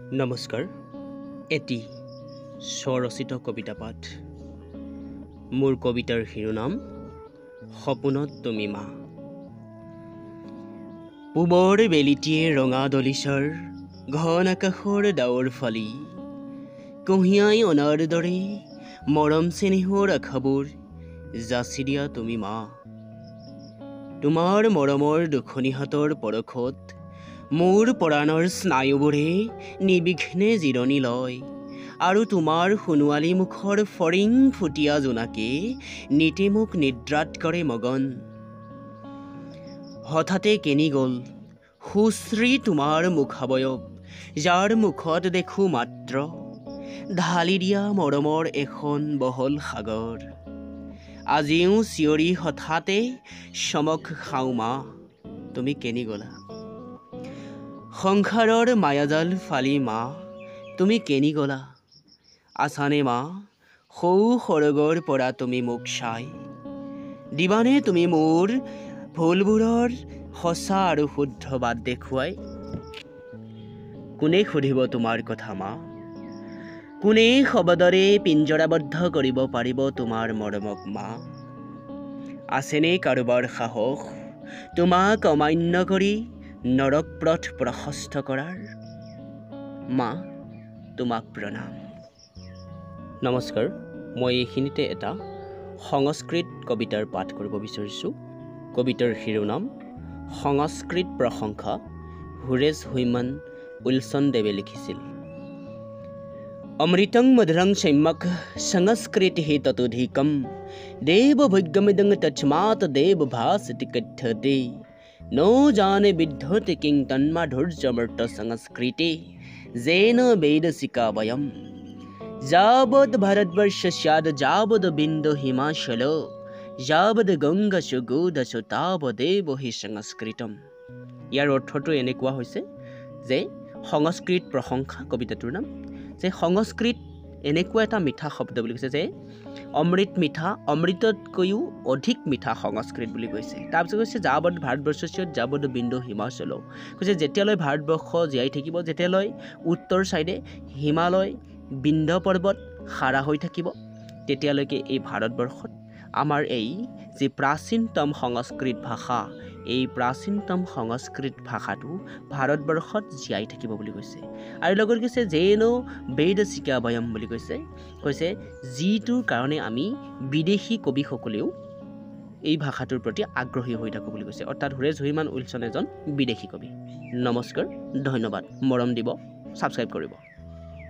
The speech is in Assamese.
নমস্কাৰ। এটি স্বৰচিত কবিতা পাঠ। মোৰ কবিতাৰ শিৰোনাম সপোনত তুমি মা। পূবৰ বেলিটিয়ে ৰঙা দলিচাৰ ঘন আকাশৰ ডাৱৰ ফালি কঢ়িয়াই অনাৰ দৰে মৰম চেনেহৰ আশাবোৰ যাচি দিয়া তুমি মা। তোমাৰ মৰমৰ দুখনি হাতৰ পৰশত মোৰ পৰাণৰ স্নায়ুবোৰে নিবিঘ্নে জিৰণি লয় আৰু তোমাৰ সোণোৱালী মুখৰ ফৰিং ফুটীয়া জোনাকে নিতে মোক নিদ্ৰাত কৰে মগন। হঠাতে কেনি গ'ল সুশ্ৰী তোমাৰ মুখাৱয়ব, যাৰ মুখত দেখো মাত্ৰ ঢালি দিয়া মৰমৰ এখন বহল সাগৰ। আজিও চিঞৰি হঠাতে চমক খাওঁ মা, তুমি কেনি গ'লা। সংসাৰৰ মায়াজাল ফালি মা, তুমি কেনি গ'লা। আছানে মা সৌ সৰগৰ পৰা তুমি মোক চাই, দিবানে তুমি মোৰ ভুলবোৰৰ সঁচা আৰু শুদ্ধ বাট দেখুৱাই। কোনে সুধিব তোমাৰ কথা মা, কোনে শব্দৰে পিঞ্জৰাবদ্ধ কৰিব পাৰিব তোমাৰ মৰমক মা। আছেনে কাৰোবাৰ সাহস তোমাক অমান্য কৰি নৰক পথ প্ৰশস্ত কৰাৰ। মা তোমাক প্ৰণাম। নমস্কাৰ। মই এইখিনিতে এটা সংস্কৃত কবিতাৰ পাঠ কৰিব বিচাৰিছোঁ। কবিতাৰ শিৰোনাম সংস্কৃত প্ৰশংসা। হোৰেছ হুইমান উইলছন দেৱে লিখিছিল। অমৃতং মধুৰং সম্যক সংস্কৃতিঃ ততোধিকম দেৱ ভোগ্যমিদং তস্মাৎ দেৱ ভাসিতি কথ্যতে ন জানে বিদ্ধতে কিং তন্মাধুৰ্যমৃত সংস্কৃতে যেন বেদসিকা বয়ম যাবদ ভারতবর্ষ স্যাদ যাবদ বিন্দু হিমাচল যাবদ গংগা সুগোধস তাবদেব হি সংস্কৃতম। ইয়াৰ অৰ্থটো এনেকুৱা হৈছে যে সংস্কৃত প্ৰশংসা কবিতাটোৰ নাম, যে সংস্কৃত এনেকুৱা এটা মিঠা শব্দ বুলি কৈছে যে অমৃত মিঠা, অমৃততকৈও অধিক মিঠা সংস্কৃত বুলি কৈছে। তাৰপিছত কৈছে যাবদ ভাৰতবৰ্ষ যাবদ বিন্দু হিমাচল, কৈছে যেতিয়ালৈ ভাৰতবৰ্ষ জীয়াই থাকিব, যেতিয়ালৈ উত্তৰ ছাইডে হিমালয় বিন্ধ্য পৰ্বত খাৰা হৈ থাকিব, তেতিয়ালৈকে এই ভাৰতবৰ্ষত আমাৰ এই যি প্ৰাচীনতম সংস্কৃত ভাষা, এই প্ৰাচীনতম সংস্কৃত ভাষাটো ভাৰতবৰ্ষত জীয়াই থাকিব বুলি কৈছে। আৰু লগত কৈছে যেন বেদসিকা বয়ম বুলি কৈছে যিটোৰ কাৰণে আমি বিদেশী কবিসকলেও এই ভাষাটোৰ প্ৰতি আগ্ৰহী হৈ থাকোঁ বুলি কৈছে। অৰ্থাৎ হোৰেছ হুইমান উইলছন এজন বিদেশী কবি। নমস্কাৰ, ধন্যবাদ। মৰম দিব, ছাবস্ক্ৰাইব কৰিব।